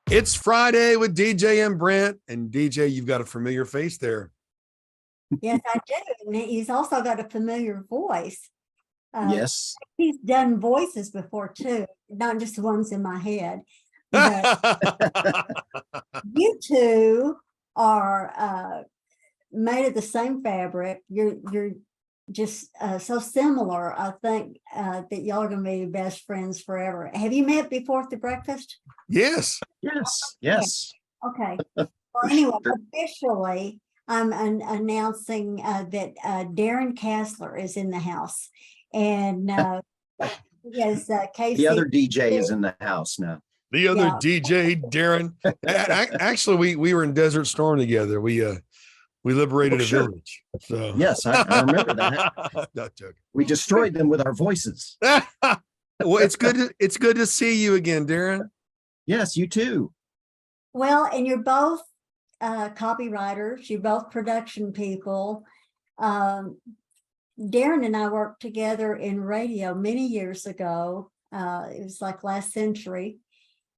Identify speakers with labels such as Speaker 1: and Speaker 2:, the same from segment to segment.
Speaker 1: It's Friday with DJ and Brent. And DJ, you've got a familiar face there.
Speaker 2: Yes, I do. And he's also got a familiar voice.
Speaker 3: Yes.
Speaker 2: He's done voices before too, not just the ones in my head. But you two are made of the same fabric. You're just so similar. I think that y'all are going to be best friends forever. Have you met before at the breakfast?
Speaker 1: Yes.
Speaker 3: Yes.
Speaker 2: Okay. Well, anyway, officially, I'm announcing that Darren CASLER is in the house, and yes, Casey.
Speaker 3: The other DJ is in the house now.
Speaker 1: The other DJ, Darren. Actually, we were in Desert Storm together. We liberated a village. So
Speaker 3: yes, I remember that.
Speaker 1: Not joking.
Speaker 3: We destroyed them with our voices.
Speaker 1: Well, it's good to see you again, Darren.
Speaker 3: Yes, you too.
Speaker 2: Well, and you're both copywriters. You're both production people. Darren and I worked together in radio many years ago. It was like last century.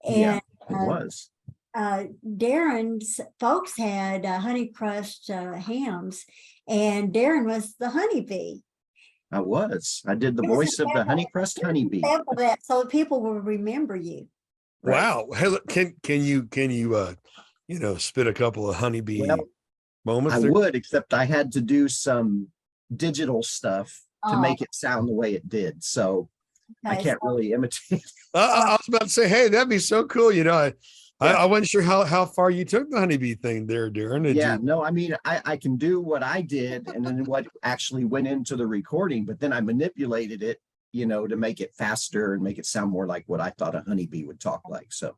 Speaker 2: And
Speaker 3: yeah, it was.
Speaker 2: Darren's folks had honey crust hams, and Darren was the honeybee.
Speaker 3: I did the voice of the honey crust honeybee.
Speaker 2: So people will remember you.
Speaker 1: Wow. Hey, look, can you spit a couple of honeybee moments?
Speaker 3: I would, except I had to do some digital stuff to make it sound the way it did. So I can't really imitate.
Speaker 1: I was about to say, hey, that'd be so cool. I wasn't sure how far you took the honeybee thing there, Darren.
Speaker 3: No, I mean, I can do what I did and then what actually went into the recording, but then I manipulated it, to make it faster and make it sound more like what I thought a honeybee would talk like. So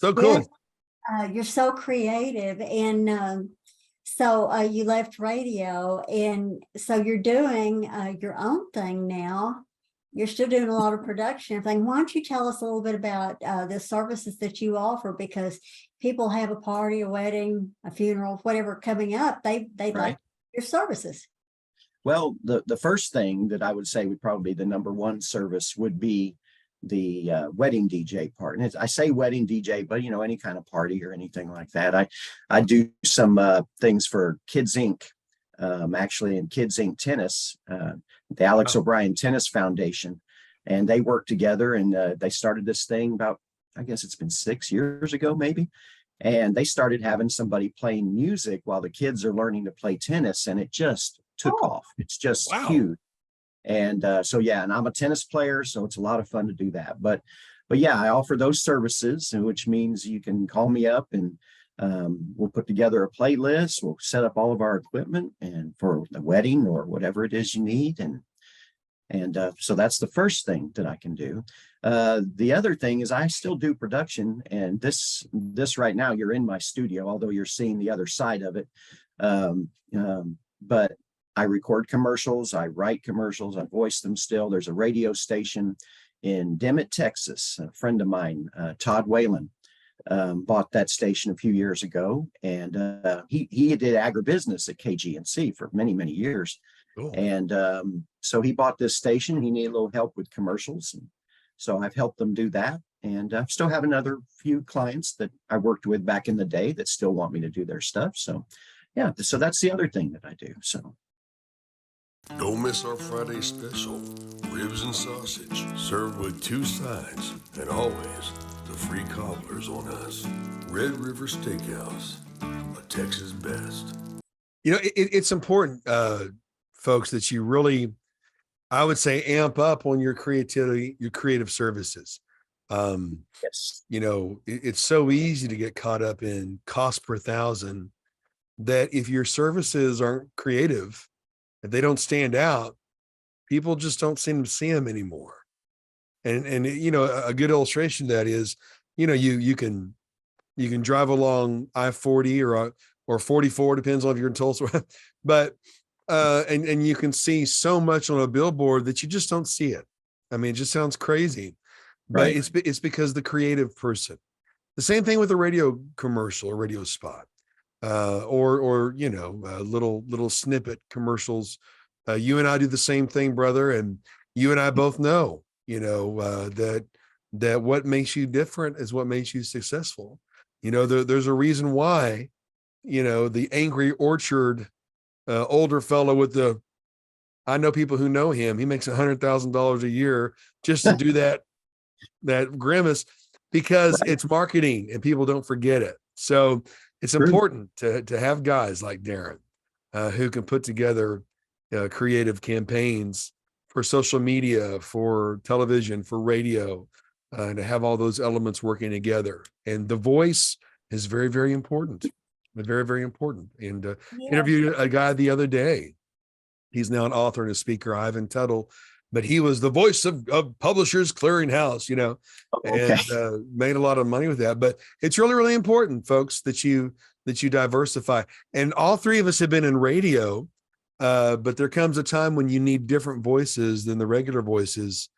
Speaker 1: cool.
Speaker 2: Yes, you're so creative. And so you left radio, and so you're doing your own thing now. You're still doing a lot of production and everything. Why don't you tell us a little bit about the services that you offer? Because people have a party, a wedding, a funeral, whatever coming up, they'd like your services.
Speaker 3: Well, the first thing that I would say would probably be the number one service would be the wedding DJ part. And I say wedding DJ, but any kind of party or anything like that. I do some things for Kids Inc. Actually in Kids Inc. Tennis, the Alex O'Brien Tennis Foundation, and they work together, and they started this thing about, I guess it's been 6 years ago, maybe. And they started having somebody playing music while the kids are learning to play tennis, and it just took off. It's just huge. And and I'm a tennis player, so it's a lot of fun to do that. But yeah, I offer those services, which means you can call me up and we'll put together a playlist. We'll set up all of our equipment and for the wedding or whatever it is you need. And so that's the first thing that I can do. The other thing is I still do production, and this right now, you're in my studio, although you're seeing the other side of it. But I record commercials, I write commercials, I voice them still. There's a radio station in Dimmitt, Texas. A friend of mine, Todd Whalen, bought that station a few years ago, and he did agribusiness at KGNC for many, many years. Cool. And so he bought this station. He needed a little help with commercials, and so I've helped them do that. And I still have another few clients that I worked with back in the day that still want me to do their stuff. So yeah, so that's the other thing that I do. So
Speaker 4: don't miss our Friday special, ribs and sausage, served with 2 sides, and always the free cobblers on us. Red River Steakhouse, a Texas best.
Speaker 1: It's important, folks, that you really, I would say, amp up on your creativity, your creative services.
Speaker 3: Yes.
Speaker 1: It's so easy to get caught up in cost per thousand that if your services aren't creative, if they don't stand out, people just don't seem to see them anymore. And a good illustration of that is, you can drive along I-40 or 44, depends on if you're in Tulsa, but and you can see so much on a billboard that you just don't see it. I mean, it just sounds crazy, but it's because the creative person. The same thing with a radio commercial or radio spot. Or little snippet commercials. You and I do the same thing, brother, and you and I both know, that what makes you different is what makes you successful. There's a reason why, the Angry Orchard, older fellow I know people who know him. He makes $100,000 a year just to do that grimace, because
Speaker 3: Right.
Speaker 1: it's marketing and people don't forget it. So it's
Speaker 3: True.
Speaker 1: important to have guys like Darren, who can put together creative campaigns for social media, for television, for radio, to have all those elements working together. And the voice is very, very important. Very, very important. And
Speaker 2: Yeah.
Speaker 1: interviewed a guy the other day. He's now an author and a speaker, Ivan Tuttle, but he was the voice of Publishers Clearinghouse,
Speaker 3: Okay.
Speaker 1: and made a lot of money with that. But it's really, really important, folks, that you diversify. And all three of us have been in radio, but there comes a time when you need different voices than the regular voices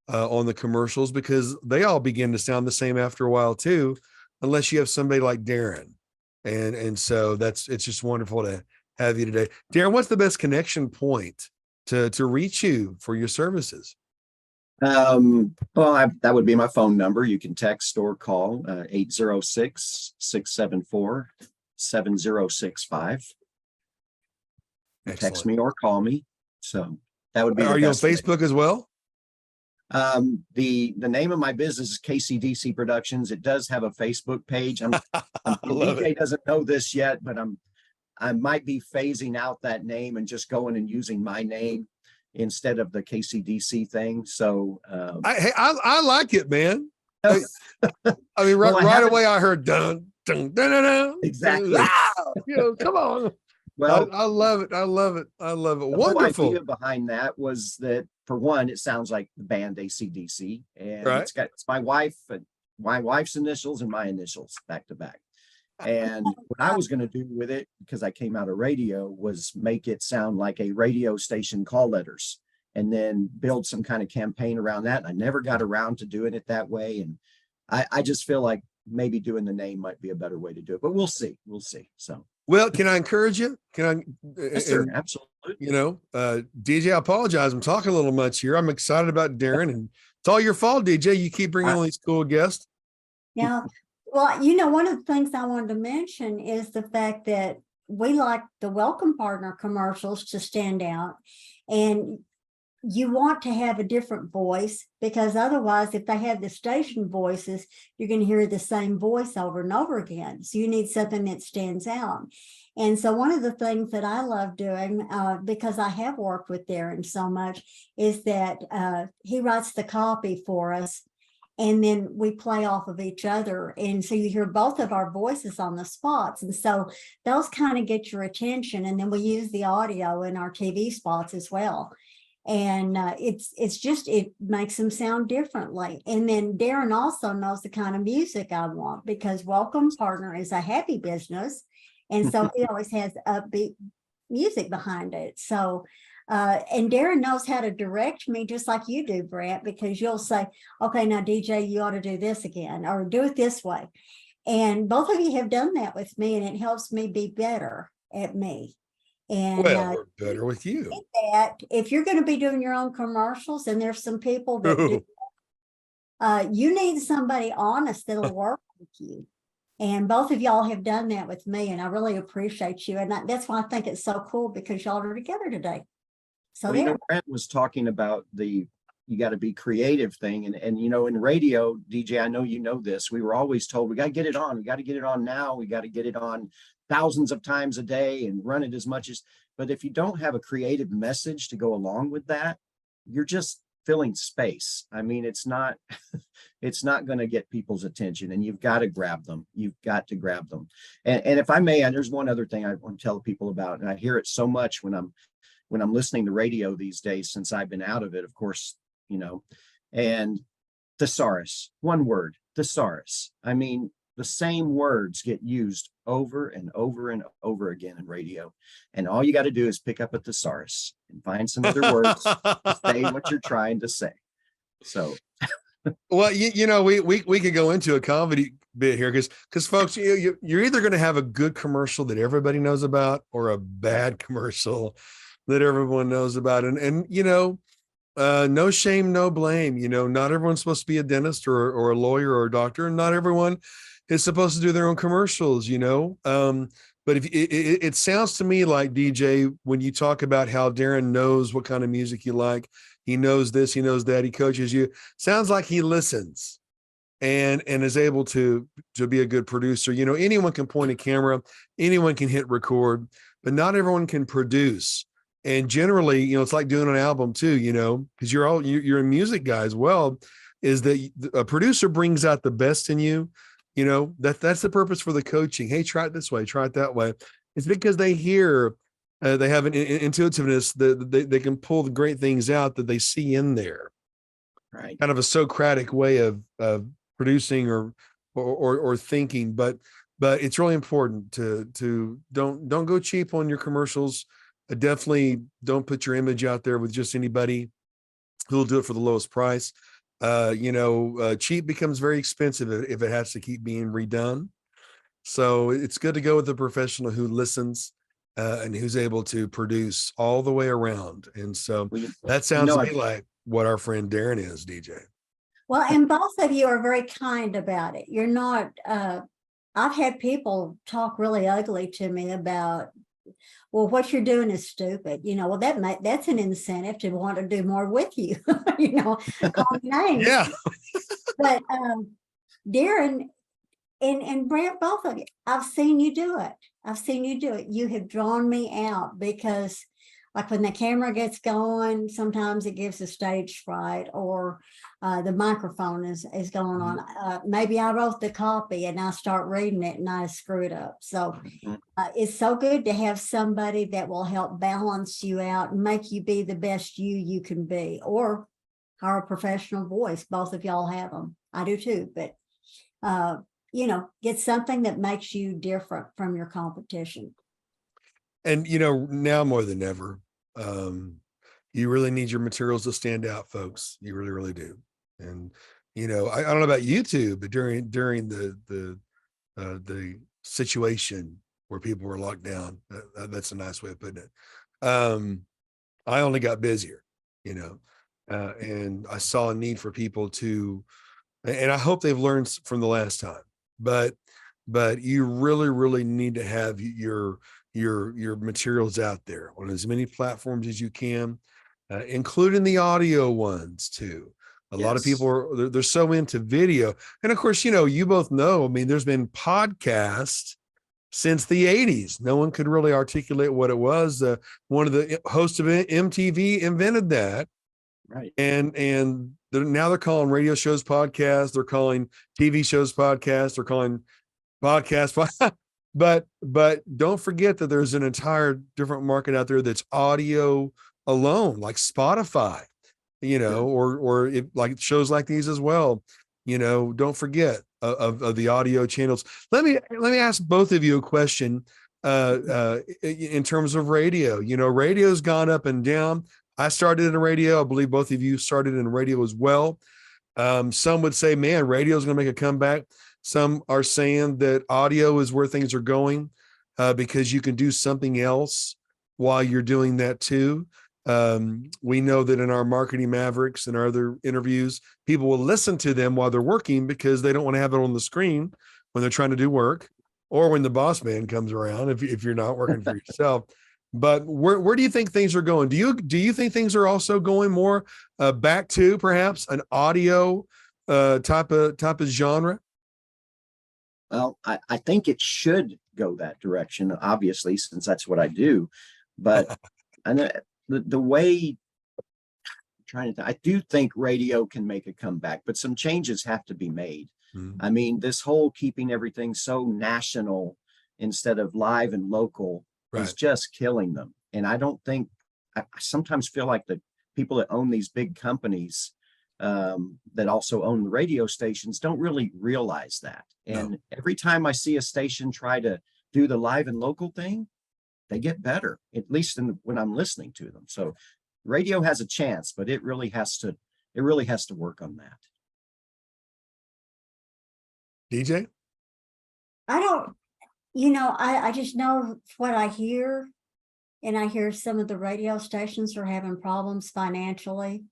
Speaker 1: on the commercials, because they all begin to sound the same after a while too, unless you have somebody like Darren. And so it's just wonderful to have you today. Darren, what's the best connection point to reach you for your services?
Speaker 3: Well, that would be my phone number. You can text or call 806-674-7065. Text me or call me. So that would be the
Speaker 1: Are you on
Speaker 3: best way.
Speaker 1: Facebook as well?
Speaker 3: The name of my business is KCDC Productions. It does have a Facebook page. DJ doesn't know this yet, but I might be phasing out that name and just going and using my name instead of the KCDC thing. So
Speaker 1: I like it, man. I mean,
Speaker 3: Well,
Speaker 1: right away I heard dun dun dun dun dun.
Speaker 3: Exactly.
Speaker 1: Come on.
Speaker 3: Well,
Speaker 1: I love it. I love it. I love it.
Speaker 3: the
Speaker 1: Wonderful.
Speaker 3: whole idea behind that was that, for one, it sounds like the band ACDC, and
Speaker 1: Right.
Speaker 3: it's my wife's initials and my initials back to back. And what I was going to do with it, because I came out of radio, was make it sound like a radio station call letters, and then build some kind of campaign around that. I never got around to doing it that way. And I just feel like maybe doing the name might be a better way to do it, but we'll see. We'll see. So,
Speaker 1: Well, can I encourage you? Can I?
Speaker 3: yes, sir. Absolutely.
Speaker 1: DJ, I apologize. I'm talking a little much here. I'm excited about Darren, and it's all your fault, DJ. You keep bringing all these cool guests.
Speaker 2: Yeah. Well, one of the things I wanted to mention is the fact that we like the Welcome Partner commercials to stand out. And you want to have a different voice, because otherwise, if they have the station voices, you're going to hear the same voice over and over again. So you need something that stands out. And so one of the things that I love doing, because I have worked with Darren so much, is that he writes the copy for us, and then we play off of each other. And so you hear both of our voices on the spots. And so those kind of get your attention. And then we use the audio in our TV spots as well. And it makes them sound differently. And then Darren also knows the kind of music I want, because Welcome Partner is a happy business. And so he always has upbeat music behind it. So, and Darren knows how to direct me just like you do, Brant, because you'll say, okay, now DJ, you ought to do this again, or do it this way. And both of you have done that with me, and it helps me be better at me. And
Speaker 1: Well, we're better with you.
Speaker 2: that if you're going to be doing your own commercials, and there's some people that do, you need somebody honest that'll work with you. And both of y'all have done that with me, and I really appreciate you. And that's why I think it's so cool, because y'all are together today. So
Speaker 3: Well,
Speaker 2: there.
Speaker 3: Brent was talking about you got to be creative thing. And in radio, DJ, I know you know this, we were always told, we got to get it on. We got to get it on now. We got to get it on thousands of times a day and run it as much as, but if you don't have a creative message to go along with that, you're just filling space. I mean, it's not going to get people's attention, and you've got to grab them. You've got to grab them. And if I may, and there's one other thing I want to tell people about, and I hear it so much when I'm listening to radio these days, since I've been out of it, of course, and thesaurus, one word, thesaurus. I mean, the same words get used over and over and over again in radio. And all you got to do is pick up a thesaurus and find some other words to say what you're trying to say. So,
Speaker 1: well, we could go into a comedy bit here, because folks, you're either going to have a good commercial that everybody knows about, or a bad commercial that everyone knows about. And no shame, no blame. Not everyone's supposed to be a dentist or a lawyer or a doctor, and not everyone is supposed to do their own commercials, you know. But if it sounds to me like, DJ, when you talk about how Darren knows what kind of music you like, he knows this, he knows that, he coaches you, sounds like he listens and is able to be a good producer. You know, anyone can point a camera, anyone can hit record, but not everyone can produce. And generally, you know, it's like doing an album too, you know, because you're a music guy as well, is that a producer brings out the best in you. You know, that's the purpose for the coaching. Hey, try it this way, try it that way. It's because they hear, they have an intuitiveness that they can pull the great things out that they see in there.
Speaker 3: Right.
Speaker 1: Kind of a Socratic way of producing or thinking, but it's really important to don't go cheap on your commercials. Definitely don't put your image out there with just anybody who'll do it for the lowest price. Cheap becomes very expensive if it has to keep being redone. So it's good to go with a professional who listens and who's able to produce all the way around. And so that sounds to me like what our friend Darren is, DJ.
Speaker 2: Well, and both of you are very kind about it. You're not, I've had people talk really ugly to me about, well, what you're doing is stupid. You know, well, that's an incentive to want to do more with you, you know, call me names.
Speaker 1: Yeah.
Speaker 2: But Darren and Brant, both of you, I've seen you do it. I've seen you do it. You have drawn me out because like when the camera gets going, sometimes it gives a stage fright, or the microphone is going on. Maybe I wrote the copy and I start reading it and I screw it up. So it's so good to have somebody that will help balance you out and make you be the best you can be, or hire a professional voice. Both of y'all have them. I do too, but you know, get something that makes you different from your competition. And,
Speaker 1: you know, now more than ever, you really need your materials to stand out, folks. You really, really do. And, you know, I don't know about YouTube, but during the situation where people were locked down, that's a nice way of putting it. I only got busier, you know, and I saw a need for people to, and I hope they've learned from the last time, but you really, really need to have your materials out there on as many platforms as you can, including the audio ones too. A lot of people they're so into video. And of course, you know, you both know, I mean, there's been podcasts since the 80s. No one could really articulate what it was. One of the hosts of MTV invented that.
Speaker 3: Right.
Speaker 1: And now they're calling radio shows podcasts. They're calling TV shows podcasts. They're calling podcasts. But don't forget that there's an entire different market out there that's audio alone, like Spotify, you know, or like shows like these as well. You know, don't forget of the audio channels. Let me ask both of you a question in terms of radio. You know, radio's gone up and down. I started in radio. I believe both of you started in radio as well. Some would say, man, radio is going to make a comeback. Some are saying that audio is where things are going because you can do something else while you're doing that too. We know that in our Marketing Mavericks and our other interviews, people will listen to them while they're working because they don't want to have it on the screen when they're trying to do work, or when the boss man comes around, if you're not working for yourself. But where do you think things are going? Do you think things are also going more back to perhaps an audio type of genre?
Speaker 3: Well, I think it should go that direction, obviously, since that's what I do. But I know the way I'm trying to, I do think radio can make a comeback, but some changes have to be made. I mean, this whole keeping everything so national instead of live and local is just killing them. And I don't think, I sometimes feel like the people that own these big companies that also own the radio stations don't really realize that. And every time I see a station try to do the live and local thing, they get better, at least when I'm listening to them. So radio has a chance, but it really has to work on that.
Speaker 1: DJ?
Speaker 2: I don't, you know, I just know what I hear, and I hear some of the radio stations are having problems financially.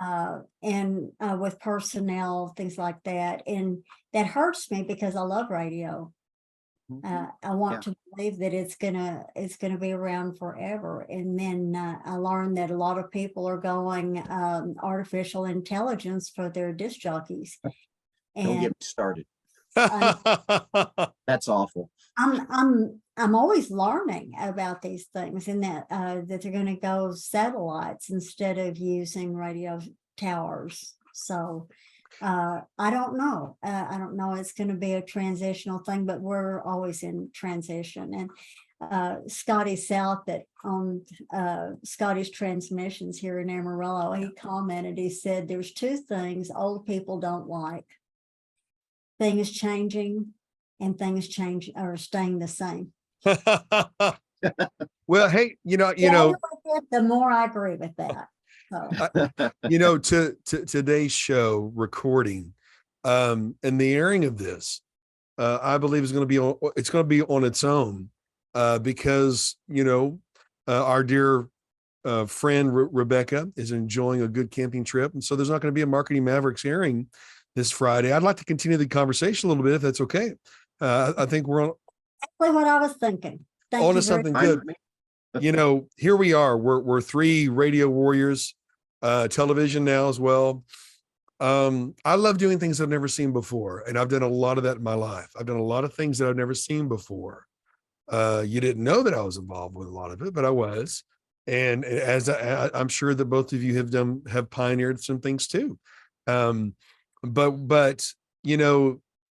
Speaker 2: and with personnel, things like that. And that hurts me because I love radio. I want to believe that it's gonna be around forever. And then I learned that a lot of people are going artificial intelligence for their disc jockeys.
Speaker 3: Don't get
Speaker 2: And
Speaker 3: me started.
Speaker 1: Well,
Speaker 3: That's awful.
Speaker 2: I'm always learning about these things, and that they're going to go satellites instead of using radio towers. So I don't know. I don't know. It's going to be a transitional thing, but we're always in transition. And Scotty South that owned Scotty's Transmissions here in Amarillo, he commented, he said, there's two things old people don't like: things changing and things change or staying the same.
Speaker 1: well, hey,
Speaker 2: The more I agree with that. So.
Speaker 1: to today's show recording, and the airing of this, I believe is going to be on its own, because our dear friend Rebecca is enjoying a good camping trip, and so there's not going to be a Marketing Mavericks airing this Friday. I'd like to continue the conversation a little bit, if that's okay. I think we're on
Speaker 2: Exactly what I was thinking. Thank
Speaker 1: on
Speaker 2: you
Speaker 1: to something
Speaker 3: Fine
Speaker 1: good.
Speaker 3: with me.
Speaker 1: Here we are. We're three radio warriors, television now as well. I love doing things I've never seen before, and I've done a lot of that in my life. I've done a lot of things that I've never seen before. You didn't know that I was involved with a lot of it, but I was. And as I'm sure that both of you have pioneered some things too. But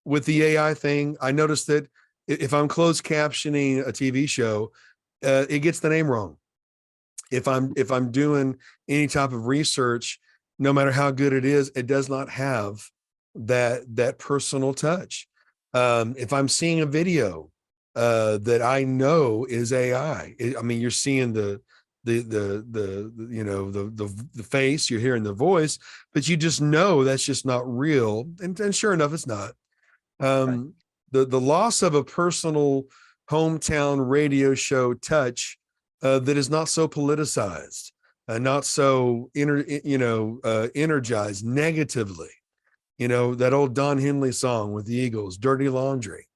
Speaker 1: with the AI thing, I noticed that if I'm closed captioning a TV show, it gets the name wrong. If I'm doing any type of research, no matter how good it is, it does not have that personal touch. If I'm seeing a video that I know is AI, you're seeing the face, you're hearing the voice, but you just know that's just not real. And sure enough, it's not.
Speaker 3: Right.
Speaker 1: The loss of a personal hometown radio show touch that is not so politicized, not so energized negatively. That old Don Henley song with the Eagles, "Dirty Laundry."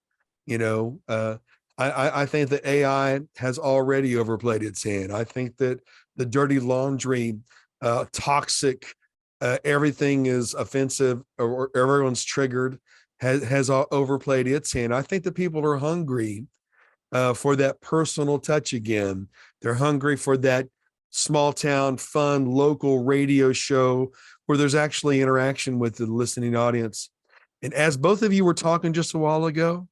Speaker 1: I think that AI has already overplayed its hand. I think that the dirty laundry, toxic, everything is offensive, or everyone's triggered, has overplayed its hand. I think that people are hungry for that personal touch again. They're hungry for that small town, fun, local radio show where there's actually interaction with the listening audience. And as both of you were talking just a while ago,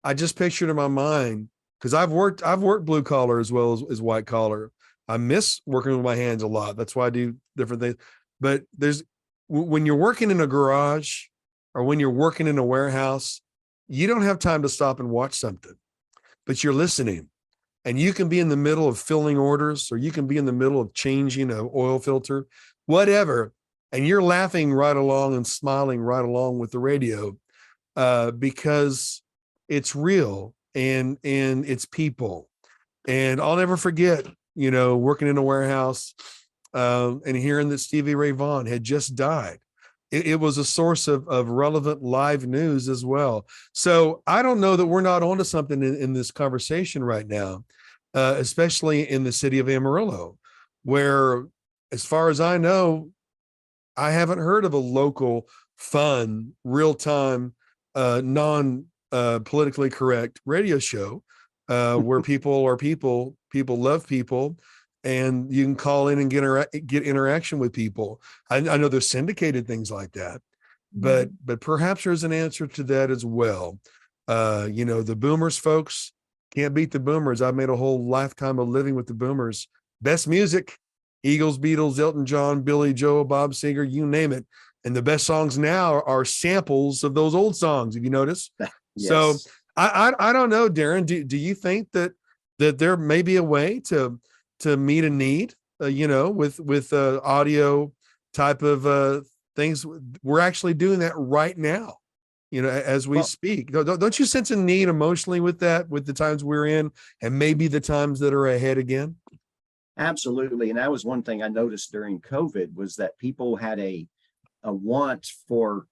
Speaker 1: I just pictured in my mind, because I've worked blue collar as well as white collar. I miss working with my hands a lot. That's why I do different things. But when you're working in a garage or when you're working in a warehouse, you don't have time to stop and watch something, but you're listening. And you can be in the middle of filling orders, or you can be in the middle of changing an oil filter, whatever. And you're laughing right along and smiling right along with the radio, because it's real and it's people. And I'll never forget, working in a warehouse and hearing that Stevie Ray Vaughan had just died. It was a source of relevant live news as well. So I don't know that we're not onto something in this conversation right now, especially in the city of Amarillo, where, as far as I know, I haven't heard of a local, fun, real-time, non-politically correct radio show where people love people, and you can call in and get interaction with people. I know there's syndicated things like that, but perhaps there's an answer to that as well. The boomers, folks, can't beat the boomers. I've made a whole lifetime of living with the boomers. Best music: Eagles, Beatles, Elton John, Billy Joel, Bob Seger, you name it. And the best songs now are samples of those old songs, if you notice.
Speaker 3: Yes.
Speaker 1: So I don't know, Darren, do you think that there may be a way to meet a need, with audio type of things? We're actually doing that right now, as we speak. Don't you sense a need emotionally with that, with the times we're in, and maybe the times that are ahead again?
Speaker 3: Absolutely. And that was one thing I noticed during COVID was that people had a want for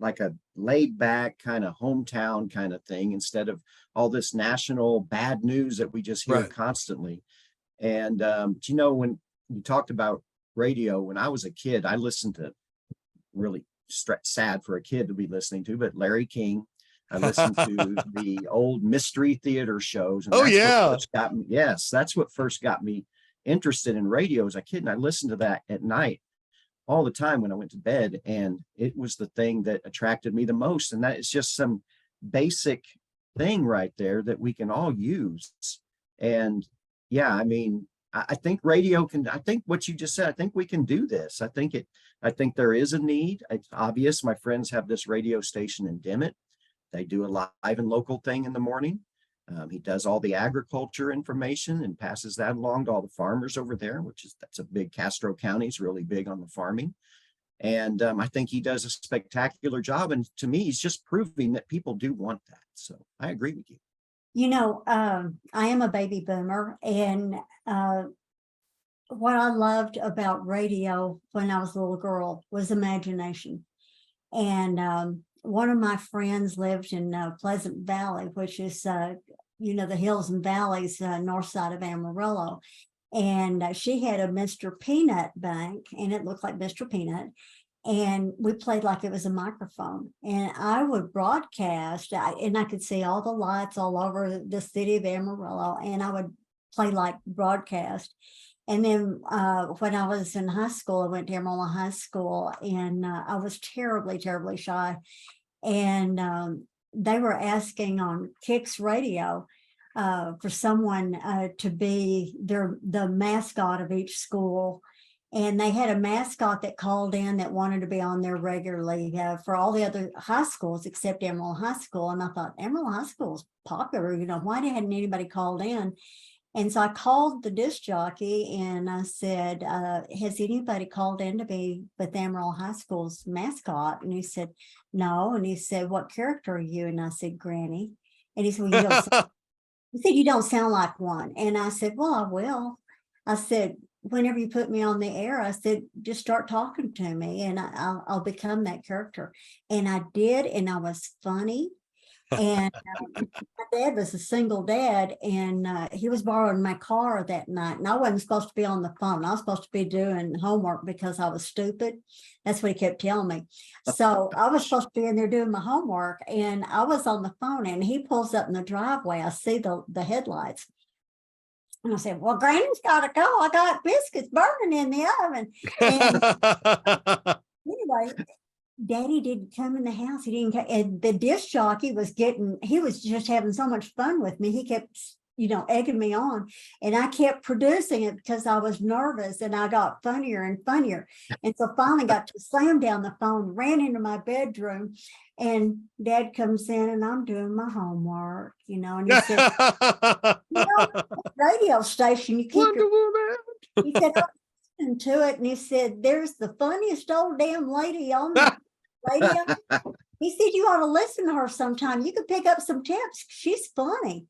Speaker 3: like a laid back kind of hometown kind of thing instead of all this national bad news that we just hear
Speaker 1: Right.
Speaker 3: constantly. And, you know, when you talked about radio, when I was a kid, I listened to really sad for a kid to be listening to, but Larry King. I listened to the old mystery theater shows. And
Speaker 1: Oh,
Speaker 3: that's what
Speaker 1: yeah.
Speaker 3: first got me. Yes, that's what first got me interested in radio as a kid. And I listened to that at night all the time when I went to bed. And it was the thing that attracted me the most. And that is just some basic thing right there that we can all use. And yeah, I mean, I think radio can, I think what you just said, I think we can do this. I think there is a need. It's obvious. My friends have this radio station in Dimmitt. They do a live and local thing in the morning. He does all the agriculture information and passes that along to all the farmers over there, that's a big, Castro County is really big on the farming. And I think he does a spectacular job. And to me, he's just proving that people do want that. So I agree with you.
Speaker 2: You know, I am a baby boomer, and what I loved about radio when I was a little girl was imagination. And one of my friends lived in Pleasant Valley, which is, you know, the hills and valleys north side of Amarillo. And she had a Mr. Peanut bank, and it looked like Mr. Peanut. And we played like it was a microphone. And I would broadcast, and I could see all the lights all over the city of Amarillo, and I would play like broadcast. And then when I was in high school, I went to Amarillo High School, and I was terribly, terribly shy. And they were asking on Kicks Radio for someone to be the mascot of each school. And they had a mascot that called in that wanted to be on there regularly for all the other high schools except Amarillo High School. And I thought, Amarillo High School is popular, you know, why hadn't anybody called in? And so I called the disc jockey and I said, has anybody called in to be with Amarillo High School's mascot? And he said, no. And he said, what character are you? And I said, Granny. And he said, well, you don't sound like one. And I said, well, I will. I said, whenever you put me on the air, I said, just start talking to me and I'll become that character. And I did, and I was funny. And my dad was a single dad, and he was borrowing my car that night, and I wasn't supposed to be on the phone. I was supposed to be doing homework because I was stupid. That's what he kept telling me. So I was supposed to be in there doing my homework, and I was on the phone, and he pulls up in the driveway. I see the headlights. And I said, well, Granny's got to go. I got biscuits burning in the oven. And anyway, Daddy didn't come in the house. He didn't come, and the disc jockey he was just having so much fun with me. He kept, you know, egging me on, and I kept producing it because I was nervous, and I got funnier and funnier. And so finally got to slam down the phone, ran into my bedroom, and Dad comes in, and I'm doing my homework, you know, and he said, you know, radio station, you keep he said, I listened to it, and he said, there's the funniest old damn lady on the radio. He said, you ought to listen to her sometime. You could pick up some tips. She's funny.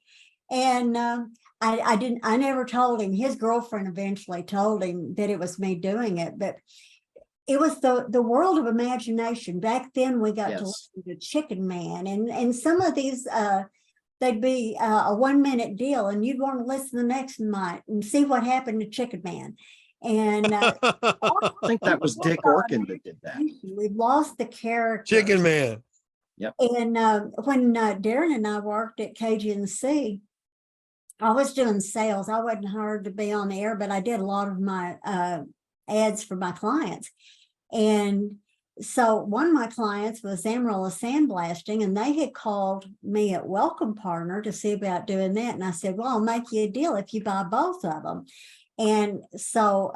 Speaker 2: And I never told him. His girlfriend eventually told him that it was me doing it, but it was the world of imagination. Back then we got to listen to Chicken Man, and some of these they'd be a 1 minute deal, and you'd want to listen the next night and see what happened to Chicken Man. And
Speaker 3: I think that was Dick Orkin that did that.
Speaker 2: We've lost the character.
Speaker 1: Chicken Man.
Speaker 3: Yep.
Speaker 2: And when Darren and I worked at KGNC, I was doing sales. I wasn't hired to be on the air, but I did a lot of my ads for my clients. And so one of my clients was Amarillo Sandblasting, and they had called me at Welcome Partner to see about doing that. And I said, well, I'll make you a deal if you buy both of them. And so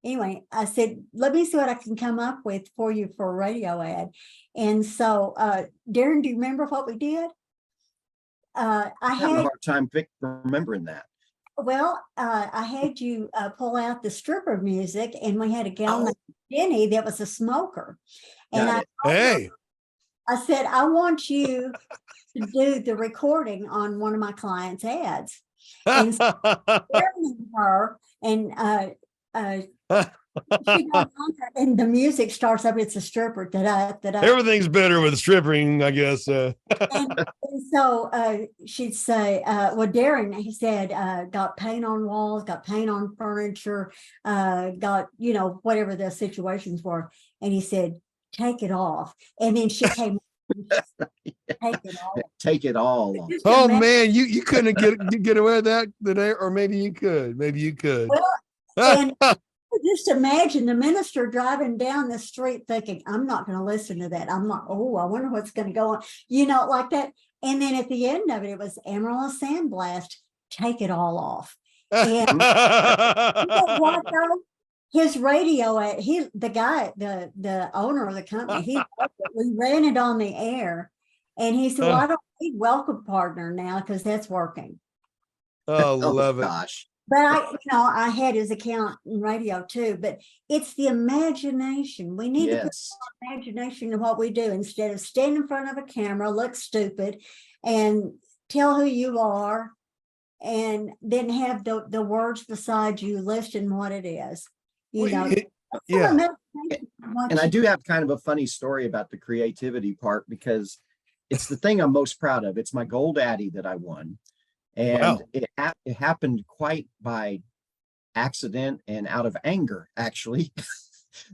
Speaker 2: anyway, I said, let me see what I can come up with for you for a radio ad. And so Darren, do you remember what we did? I had
Speaker 3: a hard time remembering that.
Speaker 2: Well, I had you pull out the stripper music, and we had a gal named Jenny that was a smoker. And I said, I want you to do the recording on one of my clients' ads. And so filming her, and she goes on there, and the music starts up. It's a stripper. Da-da, da-da.
Speaker 1: Everything's better with stripping, I guess.
Speaker 2: And so she'd say, well, Darren, he said, got paint on walls, got paint on furniture, got, whatever the situations were. And he said, take it off. And then she came, take it off.
Speaker 3: Take it all off.
Speaker 2: Just
Speaker 1: Oh
Speaker 2: imagine-
Speaker 1: man, you couldn't get away with that today, or maybe you could. Maybe you could.
Speaker 2: And just imagine the minister driving down the street thinking, I'm not going to listen to that. I'm not, I wonder what's going to go on, like that. And then at the end of it, it was Amarillo Sandblast, take it all off. And you know what, though? His radio, the owner of the company, we ran it on the air. And he said, well, I don't need welcome partner now because that's working.
Speaker 1: Oh, love it.
Speaker 3: Gosh.
Speaker 2: But I had his account in radio too, but it's the imagination. We need to put
Speaker 3: Yes.
Speaker 2: more imagination in what we do instead of stand in front of a camera, look stupid, and tell who you are, and then have the words beside you listing what it is.
Speaker 1: Yeah.
Speaker 3: And I do have kind of a funny story about the creativity part, because it's the thing I'm most proud of. It's my gold Addy that I won. And
Speaker 1: Wow.
Speaker 3: it happened quite by accident and out of anger, actually,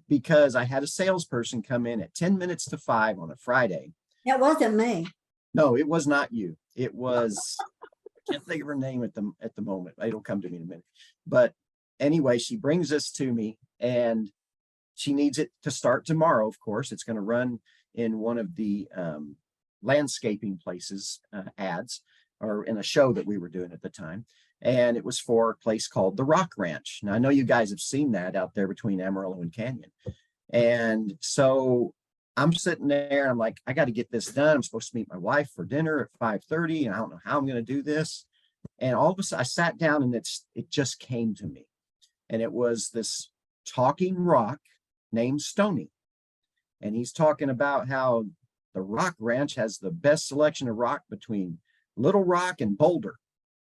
Speaker 3: because I had a salesperson come in at 10 minutes to 5 on a Friday.
Speaker 2: That wasn't me.
Speaker 3: No, it was not you. It was, I can't think of her name at the moment. It'll come to me in a minute. But anyway, she brings this to me, and she needs it to start tomorrow. Of course, it's going to run in one of the landscaping places ads, or in a show that we were doing at the time. And it was for a place called the Rock Ranch. Now, I know you guys have seen that out there between Amarillo and Canyon. And so I'm sitting there and I'm like, I got to get this done. I'm supposed to meet my wife for dinner at 5:30, and I don't know how I'm going to do this. And all of a sudden I sat down, and it just came to me. And it was this talking rock named Stony. And he's talking about how the Rock Ranch has the best selection of rock between Little Rock and Boulder.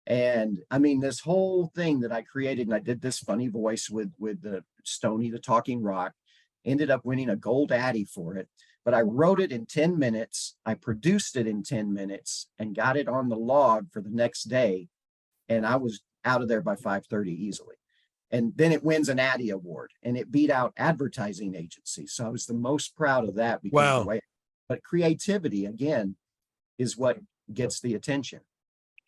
Speaker 3: And I mean, this whole thing that I created, and I did this funny voice with the Stony, the talking rock, ended up winning a gold Addy for it. But I wrote it in 10 minutes. I produced it in 10 minutes and got it on the log for the next day. And I was out of there by 5:30 easily. And then it wins an Addy award, and it beat out advertising agencies. So I was the most proud of that. Because
Speaker 1: Wow.
Speaker 3: of the way, but creativity, again, is what gets the attention.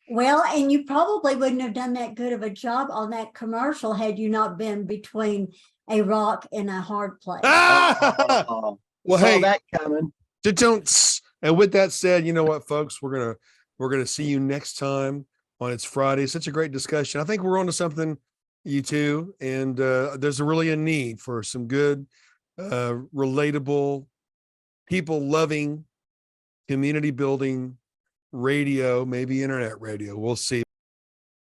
Speaker 2: Well, and you probably wouldn't have done that good of a job on that commercial had you not been between a rock and a hard place.
Speaker 3: Oh,
Speaker 1: Well,
Speaker 3: saw
Speaker 1: hey,
Speaker 3: that coming.
Speaker 1: don't. And with that said, you know what, folks, we're gonna see you next time on It's Friday. Such a great discussion. I think we're on to something, you two, and there's really a need for some good, relatable, people loving, community building radio, maybe internet radio. We'll see.